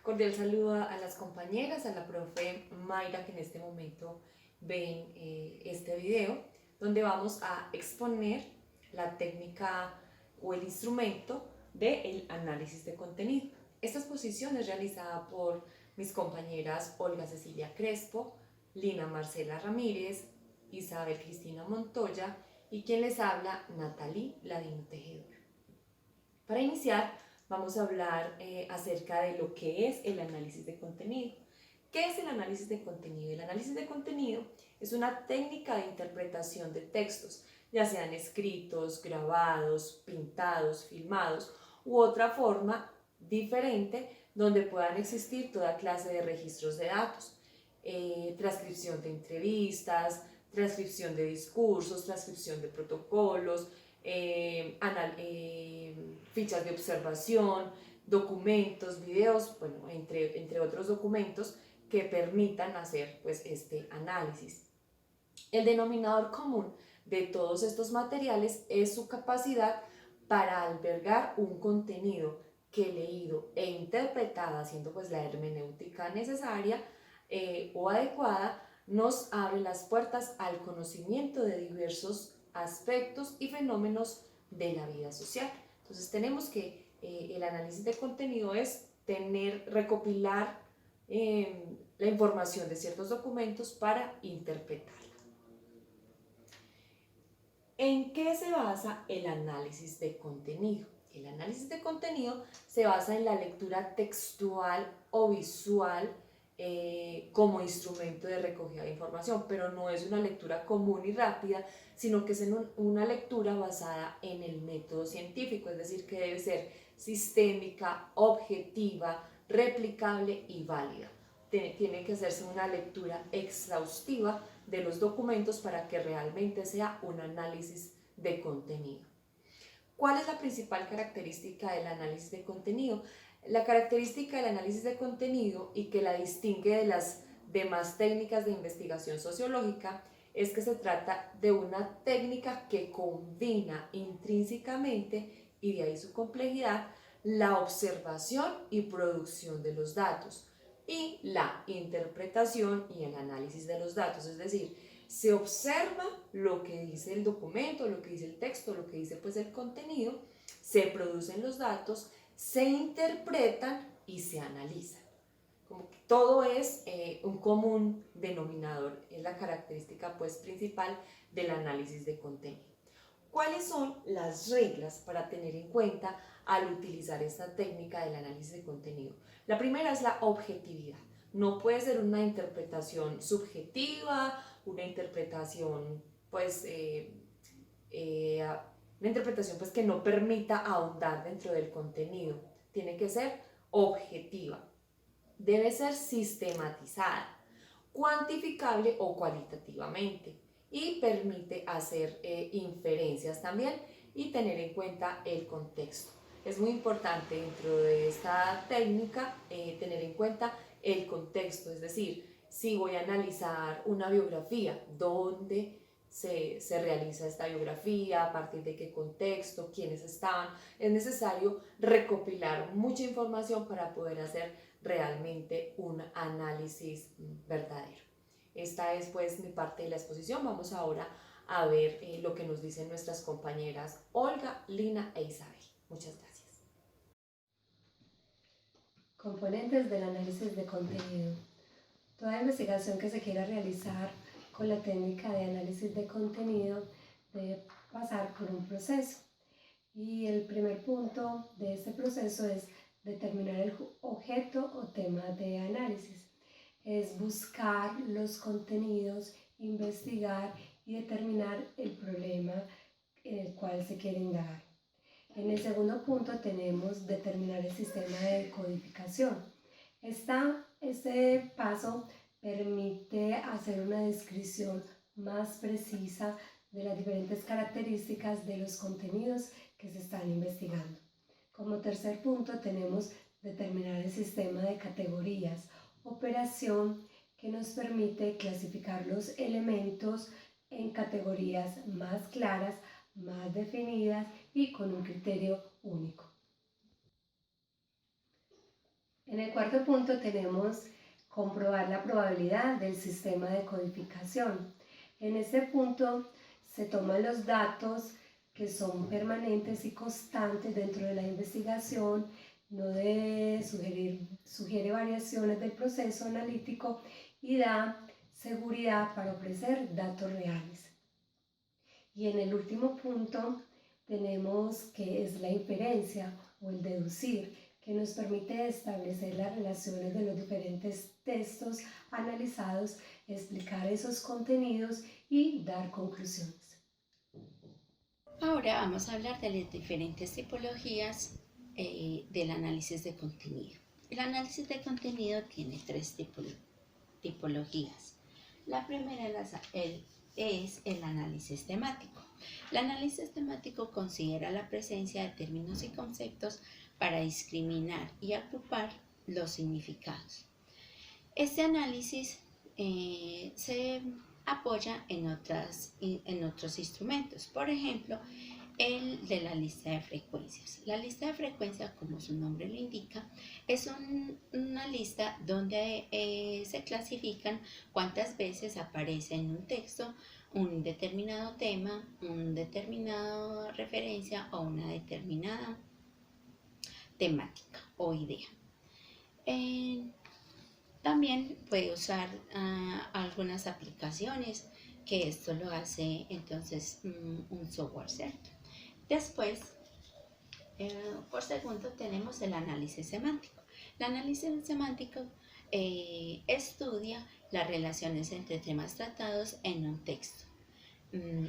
Cordial saludo a las compañeras, a la profe Mayra que en este momento ven este video, donde vamos a exponer la técnica o el instrumento del análisis de contenido. Esta exposición es realizada por mis compañeras Olga Cecilia Crespo, Lina Marcela Ramírez, Isabel Cristina Montoya y quien les habla, Natalie Ladino Tejedor. Para iniciar, vamos a hablar acerca de lo que es el análisis de contenido. ¿Qué es el análisis de contenido? El análisis de contenido es una técnica de interpretación de textos, ya sean escritos, grabados, pintados, filmados u otra forma diferente donde puedan existir toda clase de registros de datos, transcripción de entrevistas, transcripción de discursos, transcripción de protocolos, fichas de observación, documentos, videos, bueno, entre otros documentos que permitan hacer pues, este análisis. El denominador común de todos estos materiales es su capacidad para albergar un contenido que leído e interpretado, haciendo pues la hermenéutica necesaria o adecuada, nos abre las puertas al conocimiento de diversos aspectos y fenómenos de la vida social. Entonces tenemos que el análisis de contenido es recopilar la información de ciertos documentos para interpretarla. ¿En qué se basa el análisis de contenido? El análisis de contenido se basa en la lectura textual o visual como instrumento de recogida de información, pero no es una lectura común y rápida, sino que es una lectura basada en el método científico, es decir, que debe ser sistémica, objetiva, replicable y válida. Tiene que hacerse una lectura exhaustiva de los documentos para que realmente sea un análisis de contenido. ¿Cuál es la principal característica del análisis de contenido? La característica del análisis de contenido y que la distingue de las demás técnicas de investigación sociológica es que se trata de una técnica que combina intrínsecamente, y de ahí su complejidad, la observación y producción de los datos y la interpretación y el análisis de los datos, es decir, se observa lo que dice el documento, lo que dice el texto, lo que dice pues el contenido, se producen los datos, se interpretan y se analizan. Como que todo es un común denominador, es la característica pues principal del análisis de contenido. ¿Cuáles son las reglas para tener en cuenta al utilizar esta técnica del análisis de contenido? La primera es la objetividad. No puede ser una interpretación subjetiva, una interpretación pues que no permita ahondar dentro del contenido. Tiene que ser objetiva. Debe ser sistematizada, cuantificable o cualitativamente, y permite hacer inferencias también y tener en cuenta el contexto. Es muy importante dentro de esta técnica tener en cuenta el contexto, es decir, si voy a analizar una biografía, ¿dónde se realiza esta biografía? ¿A partir de qué contexto? ¿Quiénes estaban? Es necesario recopilar mucha información para poder hacer realmente un análisis verdadero. Esta es pues mi parte de la exposición. Vamos ahora a ver lo que nos dicen nuestras compañeras Olga, Lina e Isabel. Muchas gracias. Componentes del análisis de contenido. Toda investigación que se quiera realizar con la técnica de análisis de contenido debe pasar por un proceso. Y el primer punto de este proceso es determinar el objeto o tema de análisis. Es buscar los contenidos, investigar y determinar el problema en el cual se quiere indagar. En el segundo punto tenemos determinar el sistema de codificación. Este paso permite hacer una descripción más precisa de las diferentes características de los contenidos que se están investigando. Como tercer punto tenemos determinar el sistema de categorías, operación que nos permite clasificar los elementos en categorías más claras, más definidas y con un criterio único. En el cuarto punto tenemos comprobar la probabilidad del sistema de codificación. En este punto se toman los datos que son permanentes y constantes dentro de la investigación, no sugiere variaciones del proceso analítico y da seguridad para ofrecer datos reales. Y en el último punto tenemos que es la inferencia o el deducir, que nos permite establecer las relaciones de los diferentes textos analizados, explicar esos contenidos y dar conclusiones. Ahora vamos a hablar de las diferentes tipologías del análisis de contenido. El análisis de contenido tiene tres tipologías. La primera es el análisis temático. El análisis temático considera la presencia de términos y conceptos para discriminar y agrupar los significados. Este análisis se apoya en otros instrumentos, por ejemplo, el de la lista de frecuencias. La lista de frecuencias, como su nombre lo indica, es una lista donde se clasifican cuántas veces aparece en un texto un determinado tema, una determinada referencia o una determinada temática o idea. También puede usar algunas aplicaciones que esto lo hace entonces un software, ¿cierto? Después, por segundo, tenemos el análisis semántico. El análisis semántico estudia las relaciones entre temas tratados en un texto.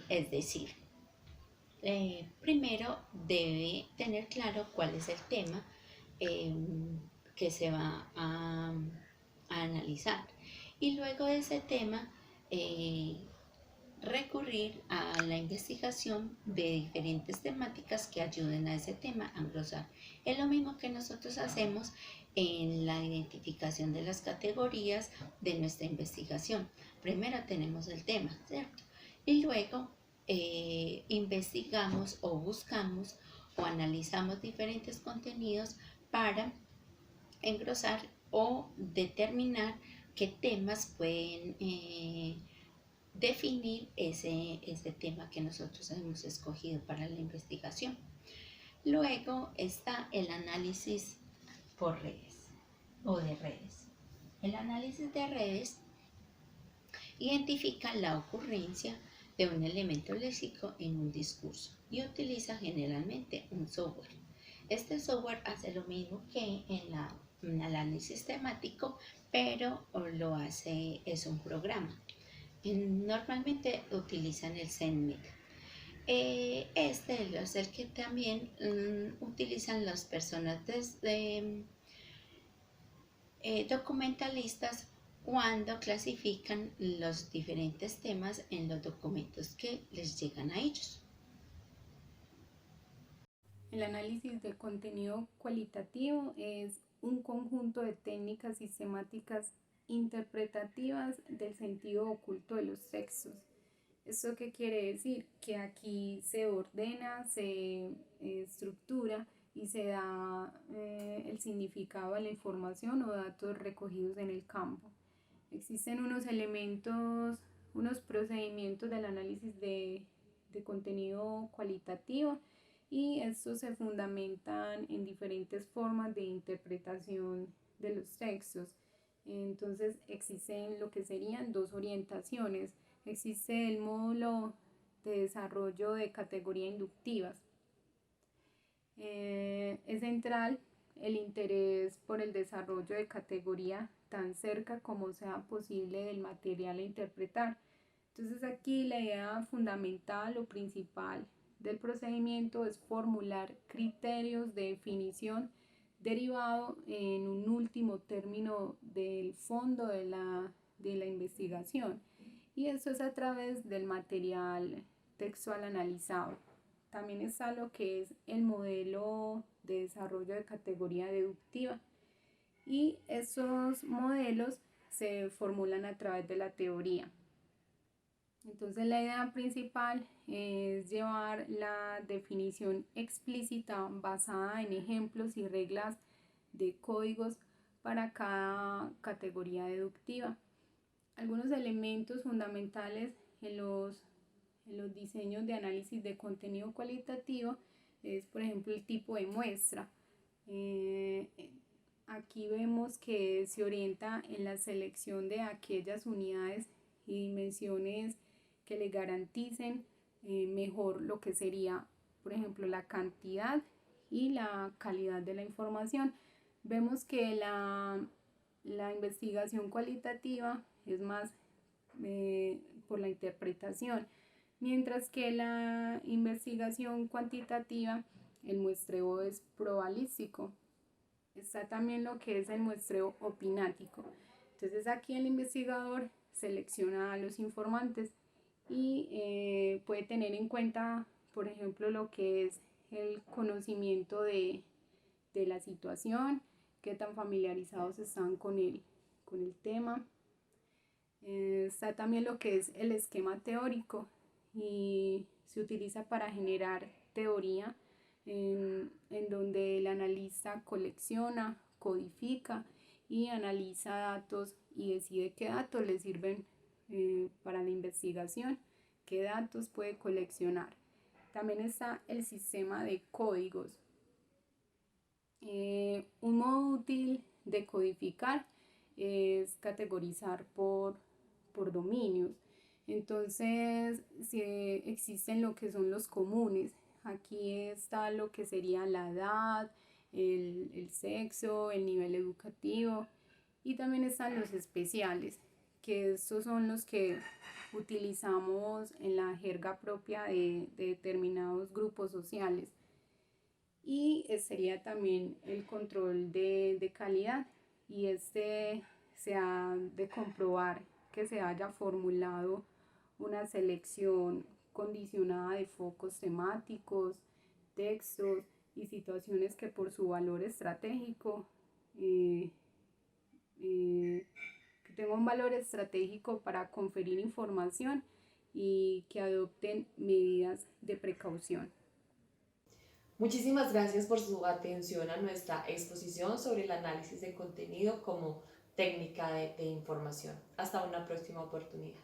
Es decir, primero debe tener claro cuál es el tema que se va a analizar y luego de ese tema recurrir a la investigación de diferentes temáticas que ayuden a ese tema a engrosar. Es lo mismo que nosotros hacemos en la identificación de las categorías de nuestra investigación. Primero tenemos el tema, ¿cierto? Y luego investigamos o buscamos o analizamos diferentes contenidos para engrosar o determinar qué temas pueden definir ese tema que nosotros hemos escogido para la investigación. Luego está el análisis por redes o de redes. El análisis de redes identifica la ocurrencia de un elemento léxico en un discurso y utiliza generalmente un software. Este software hace lo mismo que en un análisis temático, pero lo hace, es un programa. Normalmente utilizan el ZenMed. Este es el que también utilizan las personas desde documentalistas cuando clasifican los diferentes temas en los documentos que les llegan a ellos. El análisis de contenido cualitativo es un conjunto de técnicas sistemáticas interpretativas del sentido oculto de los textos. ¿Esto qué quiere decir? Que aquí se ordena, se estructura y se da el significado a la información o datos recogidos en el campo. Existen unos elementos, unos procedimientos del análisis de contenido cualitativo y estos se fundamentan en diferentes formas de interpretación de los textos. Entonces existen lo que serían dos orientaciones. Existe el módulo de desarrollo de categoría inductivas. Es central el interés por el desarrollo de categoría tan cerca como sea posible del material a interpretar. Entonces aquí la idea fundamental o principal del procedimiento es formular criterios de definición derivado en un último término del fondo de la investigación, y eso es a través del material textual analizado. También está lo que es el modelo de desarrollo de categoría deductiva, y esos modelos se formulan a través de la teoría. Entonces la idea principal es llevar la definición explícita basada en ejemplos y reglas de códigos para cada categoría deductiva. Algunos elementos fundamentales en los diseños de análisis de contenido cualitativo es, por ejemplo, el tipo de muestra. Aquí vemos que se orienta en la selección de aquellas unidades y dimensiones que le garanticen mejor lo que sería, por ejemplo, la cantidad y la calidad de la información. Vemos que la investigación cualitativa es más por la interpretación, mientras que la investigación cuantitativa, el muestreo es probabilístico. Está también lo que es el muestreo opinático. Entonces aquí el investigador selecciona a los informantes y puede tener en cuenta, por ejemplo, lo que es el conocimiento de la situación, qué tan familiarizados están con el tema. Está también lo que es el esquema teórico y se utiliza para generar teoría en donde el analista colecciona, codifica y analiza datos y decide qué datos le sirven para la investigación, qué datos puede coleccionar. También está el sistema de códigos. Un modo útil de codificar es categorizar por dominios. Entonces, si existen lo que son los comunes, aquí está lo que sería la edad, el sexo, el nivel educativo, y también están los especiales, que estos son los que utilizamos en la jerga propia de determinados grupos sociales. Y sería también el control de calidad, y se ha de comprobar que se haya formulado una selección condicionada de focos temáticos, textos y situaciones que por su valor estratégico que tenga un valor estratégico para conferir información y que adopten medidas de precaución. Muchísimas gracias por su atención a nuestra exposición sobre el análisis de contenido como técnica de información. Hasta una próxima oportunidad.